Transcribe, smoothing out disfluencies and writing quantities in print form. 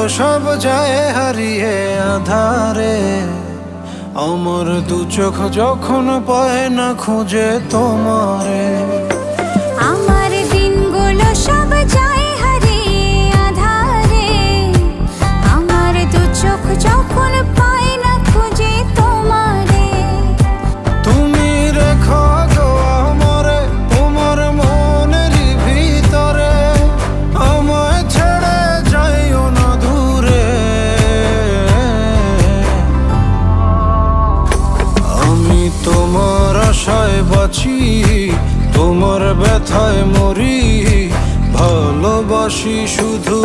সব যায় হারিয়ে আধারে, আমার দু চোখ যখন পায় না খুঁজে তোমারে। আমার দিনগুলো সব যায় হারিয়ে আঁধারে, আমার দু চোখ যখন পায় না খুঁজে তোমারে। তুমি রেখো গো আমারে তোমার মনের ভিতরে, আমায় ছেড়ে যাইও না দূরে। আমি তোমার আশায় বাঁচি, তোমার ব্যথায় মরি, ভালোবাসি শুধু